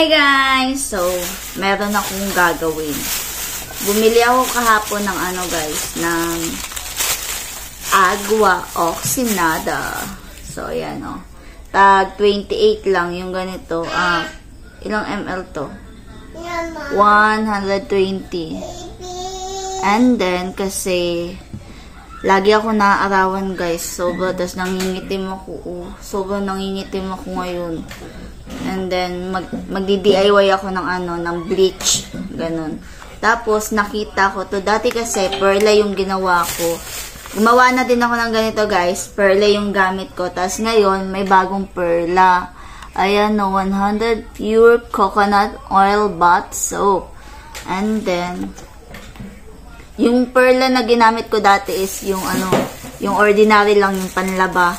Hi guys! So, meron akong gagawin. Bumili ako kahapon ng guys, ng agua oxinada. So, ayan Tag 28 lang yung ganito. Ilang ml to? 120. And then, kasi lagi ako naaarawan guys. Sobrang, tas nangingitim ako. Sobrang nangingitim ako ngayon. And then, magdi-DIY ako ng bleach. Ganun. Tapos, nakita ko to. Dati kasi, perla yung ginawa ko. Gumawa na din ako ng ganito, guys. Perla yung gamit ko. Tapos, ngayon, may bagong perla. Ayan, 100 pure coconut oil bath soap. And then, yung perla na ginamit ko dati is yung yung ordinary lang, yung panlaba.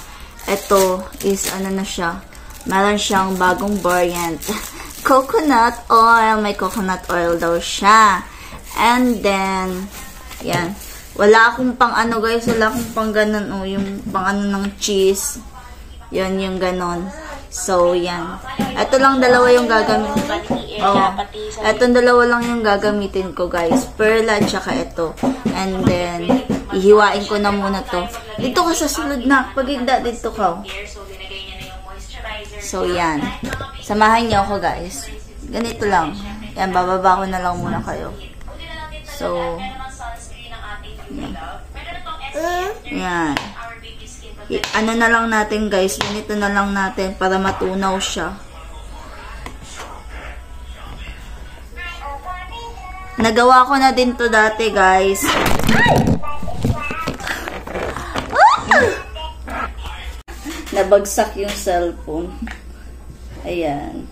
Ito is na siya. Meron siyang bagong variant. Coconut oil. May coconut oil daw siya. And then, yan. Wala akong pang guys. Wala akong pang ganun. Yung pang ng cheese. Yan, yung ganon. So, yan. Ito lang dalawa yung gagamitin. Etong dalawa lang yung gagamitin ko, guys. Perla at saka ito. And then, ihiwain ko na muna to. Dito ka sa sulod na. Pagigda dito ka. So, yan. Samahan niyo ako, guys. Ganito lang. Yan, bababa ko na lang muna kayo. So, yan. Na lang natin, guys. Ganito na lang natin para matunaw siya. Nagawa ko na din to dati, guys. Nabagsak yung cellphone. Ayan.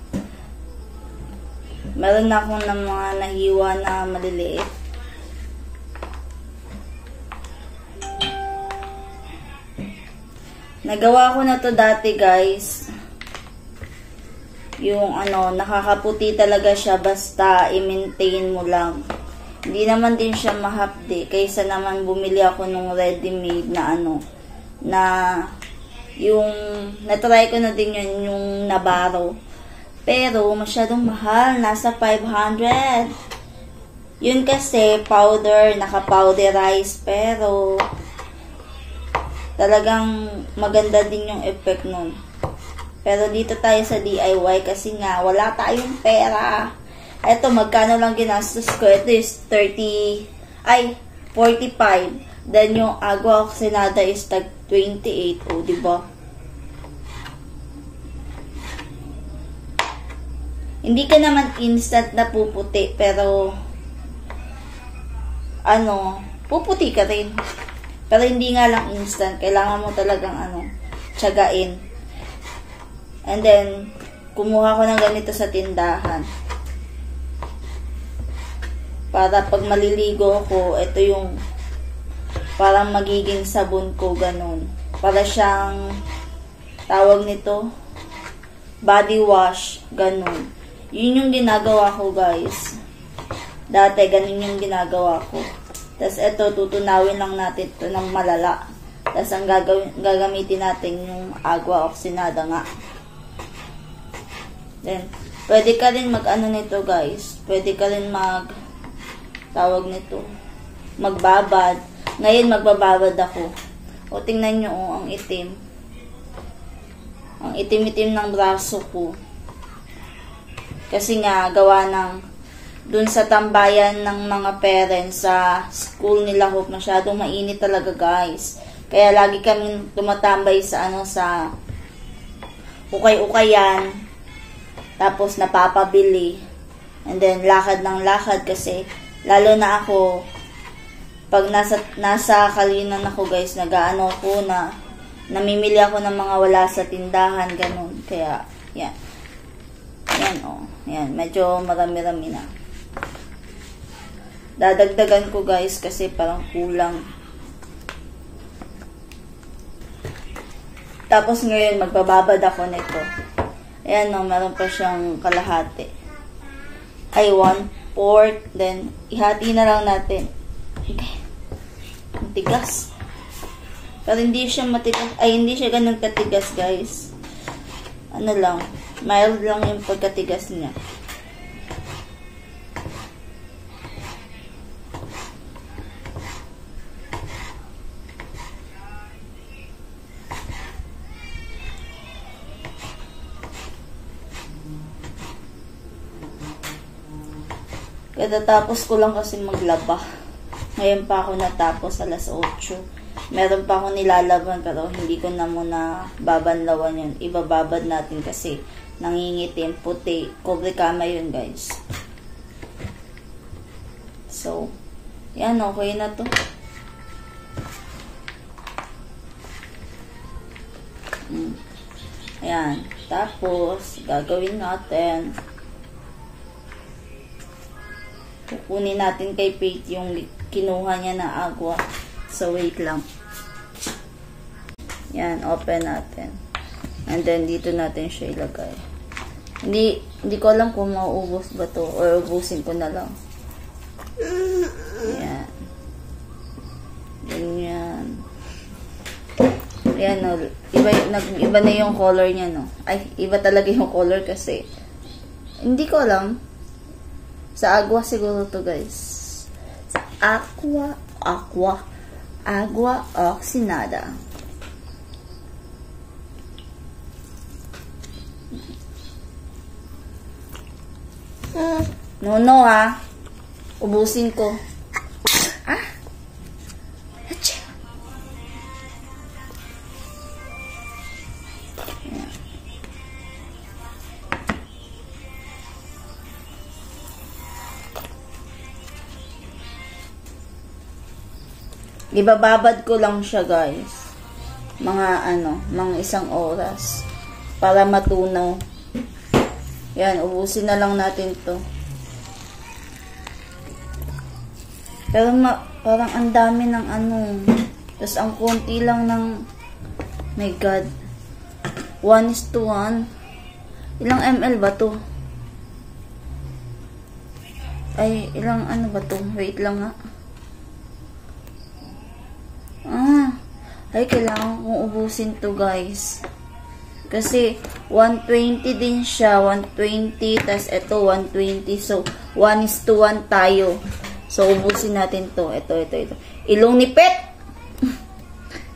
Meron na akong mga nahiwa na maliliit. Nagawa ko na to dati, guys. Yung nakakaputi talaga siya basta i-maintain mo lang. Hindi naman din siya mahapdi. Kaysa naman bumili ako ng ready-made na na yung natry ko na din yun, yung Nabarro. Pero masyadong mahal, nasa 500. Yun kasi powder, naka-powderize, pero talagang maganda din yung effect nun. Pero dito tayo sa DIY kasi nga wala tayong pera. Eto, magkano lang ginastos ko? Ito is 45. Then yung agua oxinada is tag 28. O, diba? Hindi ka naman instant na puputi, pero puputi ka rin. Pero hindi nga lang instant. Kailangan mo talagang tiyagain. And then, kumuha ko ng ganito sa tindahan. Para pag maliligo ko, ito yung parang magiging sabon ko, ganun. Para siyang, tawag nito, body wash, ganun. Yun yung ginagawa ko, guys. Dati, ganun yung ginagawa ko. Tapos, ito, tutunawin lang natin ito ng malala. Tapos, ang gagamitin natin yung agua oxinada nga. Then, pwede ka rin nito, guys. Pwede ka rin tawag nito, magbabad. Ngayon, magbababad ako. O, tingnan nyo, ang itim. Ang itim-itim ng braso ko. Kasi nga, gawa dun sa tambayan ng mga parents sa school nila, masyadong mainit talaga, guys. Kaya lagi kami tumatambay sa sa ukay-ukayan. Tapos napapabili. And then lakad ng lakad kasi lalo na ako pag nasa Kalinan ako, guys, nagaano ko namimili ako ng mga wala sa tindahan, ganun. Kaya yan. Yan yan, medyo marami-rami na. Dadagdagan ko, guys, kasi parang kulang. Tapos ngayon, magbababad ako nito. Ayan, meron pa siyang kalahati. Ay, 1/4. Then, ihati na lang natin. Okay. Ang tigas. Pero hindi siya matigas. Ay, hindi siya ganun katigas, guys. Lang. Mild lang yung pagkatigas niya. Katatapos ko lang kasi maglaba. Ngayon pa ako natapos, alas 8. Meron pa akong nilalaban pero hindi ko na muna babanlawan yun. Ibababad natin kasi nangingitim, puti. Cobre kama yun, guys. So, yan, okay na to. Ayan. Tapos, gagawin natin. Kukunin natin kay Faith yung kinuha niya na agwa. So, wait lang. Yan, open natin. And then, dito natin siya ilagay. Hindi ko alam kung mauubos ba to or ubusin ko na lang. Ayan. Ganyan. Ayan, no. Iba na yung color niya, no. Ay, iba talaga yung color kasi. Hindi ko alam. Sa agwa siguro to, guys. Sa agua oxinada. No, ah. Ubusin ko. Ah? Achoo. Ibababad ko lang siya, guys. Mga 1 oras. Para matunaw. Yan, ubusin na lang natin to. Pero parang ang dami ng Tapos ang konti lang ng, my God. 1:1. Ilang ml ba to? Ay, ilang ba to? Wait lang nga. Ay, kailangan kong ubusin to, guys. Kasi, 120 din siya. 120, tas ito, 120. So, 1:1 tayo. So, ubusin natin to. Ito. Ilong ni Pet!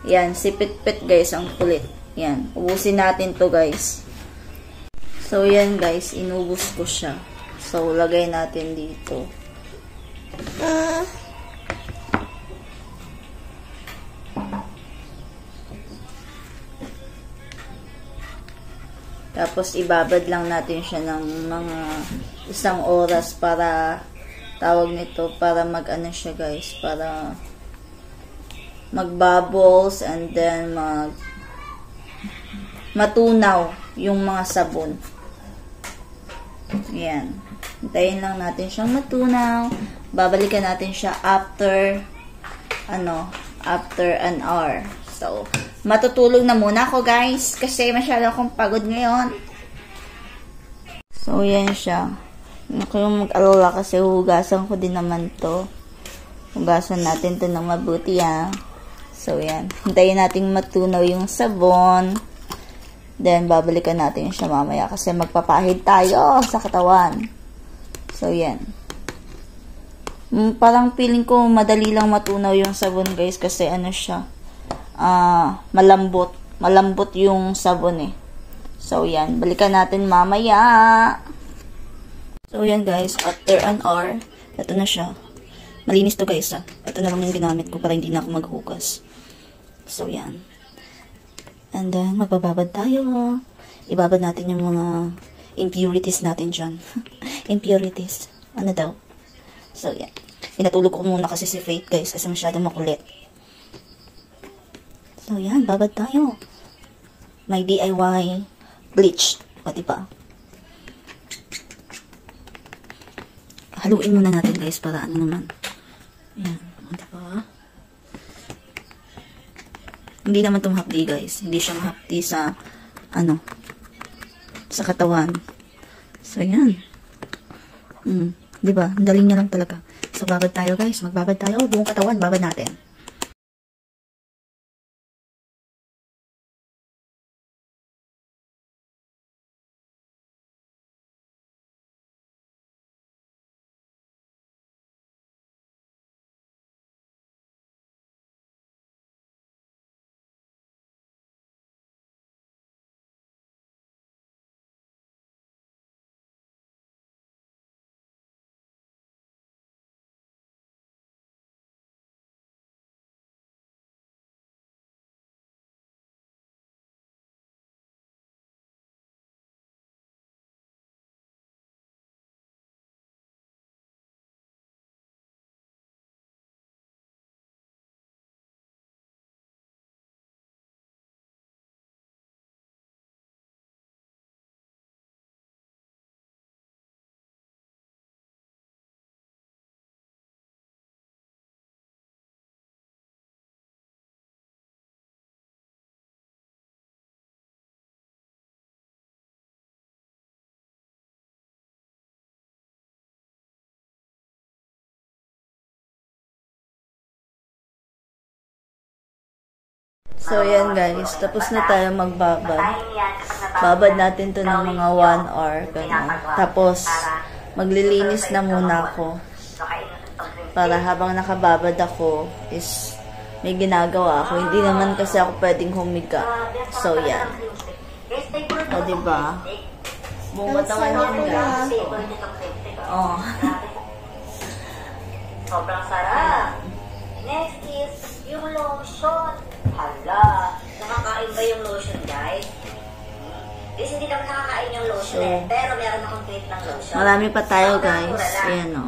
Yan, si Pet, guys, ang kulit. Yan, ubusin natin to, guys. So, yan, guys, inubos ko siya. So, lagay natin dito. Tapos, ibabad lang natin siya ng mga 1 oras para, tawag nito, para siya, guys, para mag-bubbles and then matunaw yung mga sabon. Yan. Hintayin lang natin siyang matunaw. Babalikan natin siya after an hour. So, matutulog na muna ako, guys, kasi masyado akong pagod ngayon. So, yan siya. Naku, yung mag-alala kasi hugasan ko din naman to. Hugasan natin to ng mabuti, ah. So, yan. Hintayin natin matunaw yung sabon. Then, babalikan natin siya mamaya kasi magpapahid tayo sa katawan. So, yan. Parang feeling ko madali lang matunaw yung sabon, guys, kasi siya. Malambot. Malambot yung sabon, eh. So, yan. Balikan natin mamaya. So, yan, guys. After an hour, ito na siya. Malinis to, guys, ah. Ito na lang yung ginamit ko para hindi na ako maghugas. So, yan. And then, magbababad tayo. Ibabad natin yung mga impurities natin dyan. Impurities. Ano daw? So, yan. Pinatulog ko muna kasi si Faith, guys, kasi masyadong makulit. So, yan. Babad tayo. May DIY bleach. O, diba? Haluin muna natin, guys, para naman. Yan. O, diba? Hindi naman itong hapdi, guys. Hindi siya hapdi sa, sa katawan. So, yan. Diba? Ang dali niya lang talaga. So, babad tayo, guys. Magbabad tayo. Buong katawan, babad natin. So, yan guys. Tapos na tayo magbabad. Babad natin to ng mga 1 hour. Ganun. Tapos, maglilinis na muna ako. Para habang nakababad ako, is may ginagawa ako. Hindi naman kasi ako pwedeng humiga. So, yan. O, diba? Buong katawan yan, guys. Oh. Sobrang sarap. Next is yung lotion. Hala, nakakain ba yung lotion, guys? Guys, hindi naman nakakain yung lotion pero meron akong tweet ng lotion. Marami pa tayo, guys. Ayan, o.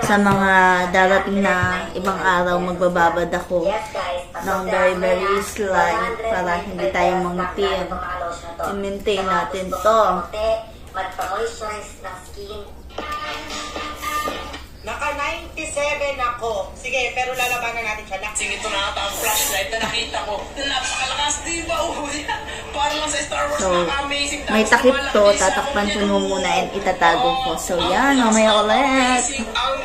Sa mga darating na ibang araw, magbababad ako ng very slime para hindi tayo mangitim. I-maintain natin to. Mag-moisturize ng skin. Naka 97 ako. Sige, pero lalabanan natin siya. Sing ito na ata ang flashlight na nakita ko. Napakalakas, di ba? Parang sa Star Wars, So, amazing. may takip to. Tatakpan ko muna and itatago ko. So, yan. Mamaya ulit. Ang